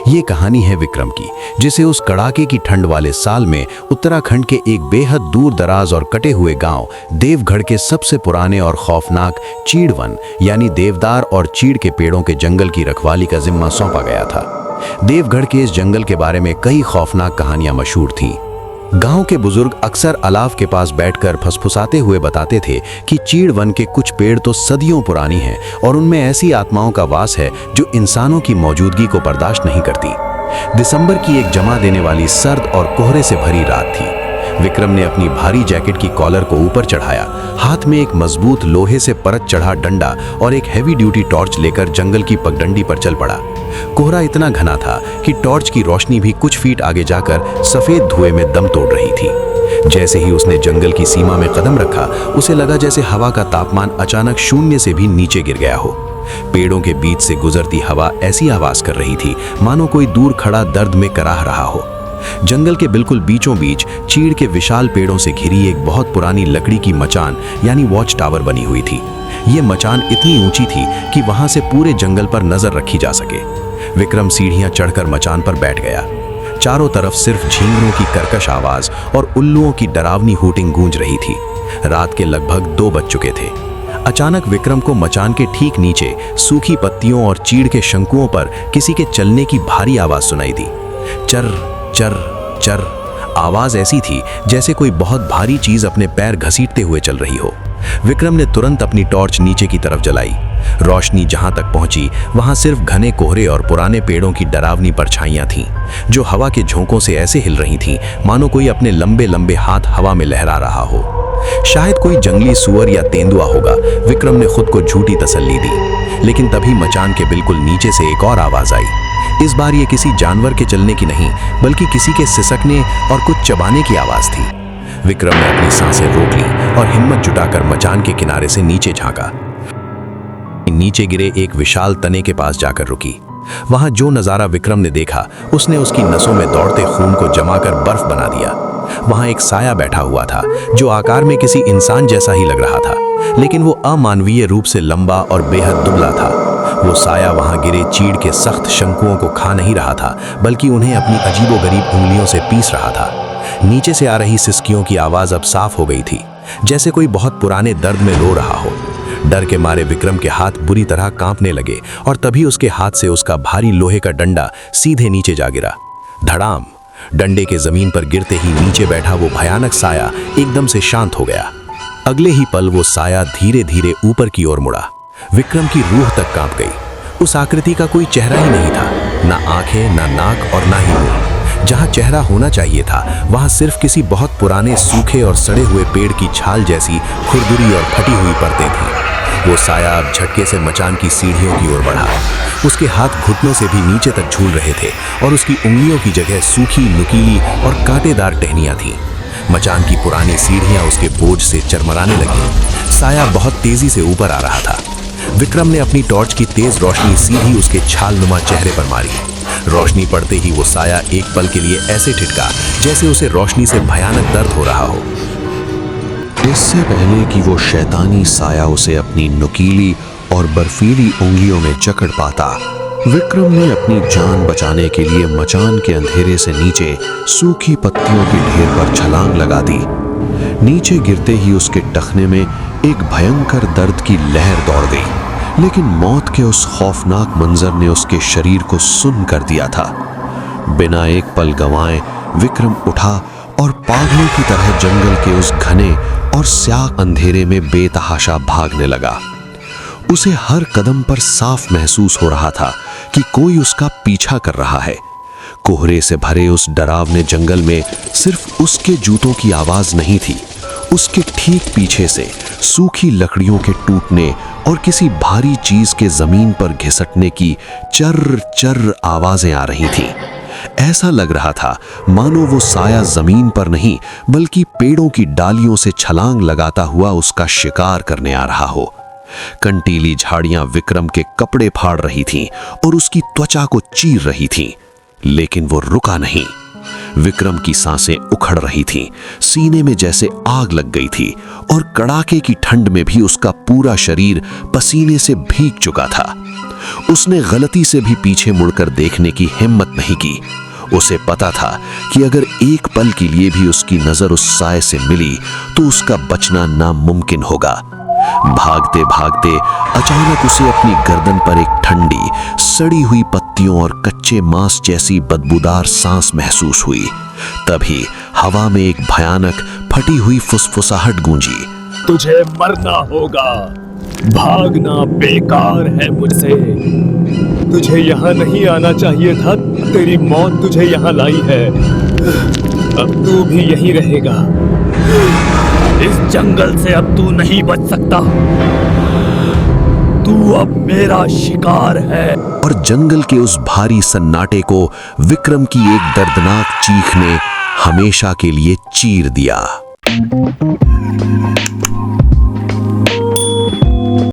ये कहानी है विक्रम की, जिसे उस कड़ाके की ठंड वाले साल में उत्तराखंड के एक बेहद दूर दराज और कटे हुए गांव देवगढ़ के सबसे पुराने और खौफनाक चीड़ वन यानी देवदार और चीड़ के पेड़ों के जंगल की रखवाली का जिम्मा सौंपा गया था। देवगढ़ के इस जंगल के बारे में कई खौफनाक कहानियां मशहूर थीं। गांव के बुजुर्ग अक्सर अलाव के पास बैठकर फुसफुसाते हुए बताते थे कि चीड़ वन के कुछ पेड़ तो सदियों पुरानी हैं और उनमें ऐसी आत्माओं का वास है जो इंसानों की मौजूदगी को बर्दाश्त नहीं करती। दिसंबर की एक जमा देने वाली सर्द और कोहरे से भरी रात थी। विक्रम ने अपनी भारी जैकेट की कॉलर को ऊपर चढ़ाया, हाथ में एक मजबूत लोहे से परत चढ़ा डंडा और एक हैवी ड्यूटी टॉर्च लेकर जंगल की पगडंडी पर चल पड़ा। कोहरा इतना घना था कि टॉर्च की रोशनी भी कुछ फीट आगे जाकर सफेद धुएं में दम तोड़ रही थी। जैसे ही उसने जंगल की सीमा में कदम रखा, उसे लगा जैसे हवा का तापमान अचानक शून्य से भी नीचे गिर गया हो। पेड़ों के बीच से गुजरती हवा ऐसी आवाज कर रही थी मानो कोई दूर खड़ा दर्द में कराह रहा हो। जंगल के बिल्कुल बीचों बीच चीड़ के विशाल पेड़ों से घिरी एक बहुत पुरानी लकड़ी की मचान यानी वॉच टावर बनी हुई थी। ये मचान इतनी ऊंची थी कि वहां से पूरे जंगल पर नजर रखी जा सके। विक्रम सीढ़ियां चढ़कर मचान पर बैठ गया। चारों तरफ सिर्फ झींगरों की कर्कश आवाज और उल्लुओं की डरावनी हूटिंग गूंज रही थी। रात के लगभग 2 बज चुके थे। अचानक विक्रम को मचान के ठीक नीचे सूखी पत्तियों और चीड़ के शंकुओं पर किसी के चलने की भारी आवाज सुनाई दी। चर चर चर आवाज ऐसी थी जैसे कोई बहुत भारी चीज अपने पैर घसीटते हुए चल रही हो। विक्रम ने तुरंत अपनी टॉर्च नीचे की तरफ जलाई। रोशनी जहां तक पहुंची वहां सिर्फ घने कोहरे और पुराने पेड़ों की डरावनी परछाइयां थीं, जो हवा के झोंकों से ऐसे हिल रही थीं मानो कोई अपने लंबे लंबे हाथ हवा में लहरा रहा हो। शायद कोई जंगली सुअर या तेंदुआ होगा, विक्रम ने खुद को झूठी तसल्ली दी। लेकिन तभी मचान के बिल्कुल नीचे से एक और आवाज आई। इस बार ये किसी जानवर के चलने की नहीं, बल्कि किसी के सिसकने और कुछ चबाने की आवाज थी। विक्रम ने अपनी सांसें रोक ली और हिम्मत जुटाकर मचान के किनारे से नीचे झांका। नीचे गिरे एक विशाल तने के पास जाकर रुकी। वहां जो नजारा विक्रम ने देखा उसने उसकी नसों में दौड़ते खून को जमाकर बर्फ बना दिया। वहां एक साया बैठा हुआ था जो आकार में किसी इंसान जैसा ही लग रहा था, लेकिन वो अमानवीय रूप से लंबा और बेहद दुबला था। वो साया वहां गिरे चीड़ के सख्त शंकुओं को खा नहीं रहा था, बल्कि उन्हें अपनी अजीबोगरीब उंगलियों से पीस रहा था। नीचे से आ रही सिसकियों की आवाज अब साफ हो गई थी, जैसे कोई बहुत पुराने दर्द में रो रहा हो। डर के मारे विक्रम के हाथ बुरी तरह कांपने लगे और तभी उसके हाथ से उसका भारी लोहे का डंडा सीधे नीचे जा गिरा। धड़ाम! डंडे के जमीन पर गिरते ही नीचे बैठा वो भयानक साया एकदम से शांत हो गया। अगले ही पल वो साया धीरे धीरे ऊपर की ओर मुड़ा। विक्रम की रूह तक कांप गई। उस आकृति का कोई चेहरा ही नहीं था, ना आंखें, ना नाक और ना ही मुंह। जहां चेहरा होना चाहिए था वहां सिर्फ किसी बहुत पुराने सूखे और सड़े हुए पेड़ की छाल जैसी खुरदुरी और फटी हुई परतें थीं। वो साया अब झटके से मचान की सीढ़ियों की ओर बढ़ा। उसके हाथ घुटनों से भी नीचे तक झूल रहे थे और उसकी उंगलियों की जगह सूखी, नुकीली और कांटेदार टहनियां थीं। मचान की पुरानी सीढ़ियां उसके बोझ से चरमराने लगी। साया बहुत तेजी से ऊपर आ रहा था। विक्रम ने अपनी टॉर्च की तेज रोशनी सीधी उसके छालनुमा चेहरे पर मारी। रोशनी पड़ते ही वो साया एक पल के लिए ऐसे ठिठका जैसे उसे रोशनी से भयानक दर्द हो रहा हो। इससे पहले कि वो शैतानी साया उसे अपनी नुकीली और बर्फीली उंगलियों में जकड़ पाता, विक्रम ने अपनी जान बचाने के लिए मचान के अंधेरे से नीचे सूखी पत्तियों के ढेर पर छलांग लगा दी। नीचे गिरते ही उसके टखने में एक भयंकर दर्द की लहर दौड़ गई, लेकिन मौत के उस खौफनाक मंजर ने उसके शरीर को सुन्न कर दिया था। बिना एक पल गंवाए विक्रम उठा और पागलों की तरह जंगल के उस घने और स्याह अंधेरे में बेतहाशा भागने लगा। उसे हर कदम पर साफ महसूस हो रहा था कि कोई उसका पीछा कर रहा है। कोहरे से भरे उस डरावने जंगल में सिर्फ उसके जूतों की आवाज नहीं थी, उसके ठीक पीछे से सूखी लकड़ियों के टूटने और किसी भारी चीज के जमीन पर घिसटने की चर्र चर्र आवाजें आ रही थीं। ऐसा लग रहा था मानो वो साया जमीन पर नहीं बल्कि पेड़ों की डालियों से छलांग लगाता हुआ उसका शिकार करने आ रहा हो। कंटीली झाड़ियां विक्रम के कपड़े फाड़ रही थीं और उसकी त्वचा को चीर रही थीं, लेकिन वो रुका नहीं। विक्रम की सांसें उखड़ रही थीं, सीने में जैसे आग लग गई थी और कड़ाके की ठंड में भी उसका पूरा शरीर पसीने से भीग चुका था। उसने गलती से भी पीछे मुड़कर देखने की हिम्मत नहीं की। उसे पता था कि अगर एक पल के लिए भी उसकी नजर उस साए से मिली तो उसका बचना नामुमकिन होगा। भागते भागते अचानक उसे अपनी गर्दन पर एक ठंडी, सड़ी हुई पत्तियों और कच्चे मांस जैसी बदबूदार सांस महसूस हुई। तभी हवा में एक भयानक फटी हुई फुसफुसाहट गूंजी। तुझे मरना होगा, भागना बेकार है मुझसे। तुझे यहाँ नहीं आना चाहिए था, तेरी मौत तुझे यहाँ लाई है। अब तू भी यहीं रहेगा। इस जंगल से अब तू नहीं बच सकता। तू अब मेरा शिकार है। और जंगल के उस भारी सन्नाटे को विक्रम की एक दर्दनाक चीख ने हमेशा के लिए चीर दिया।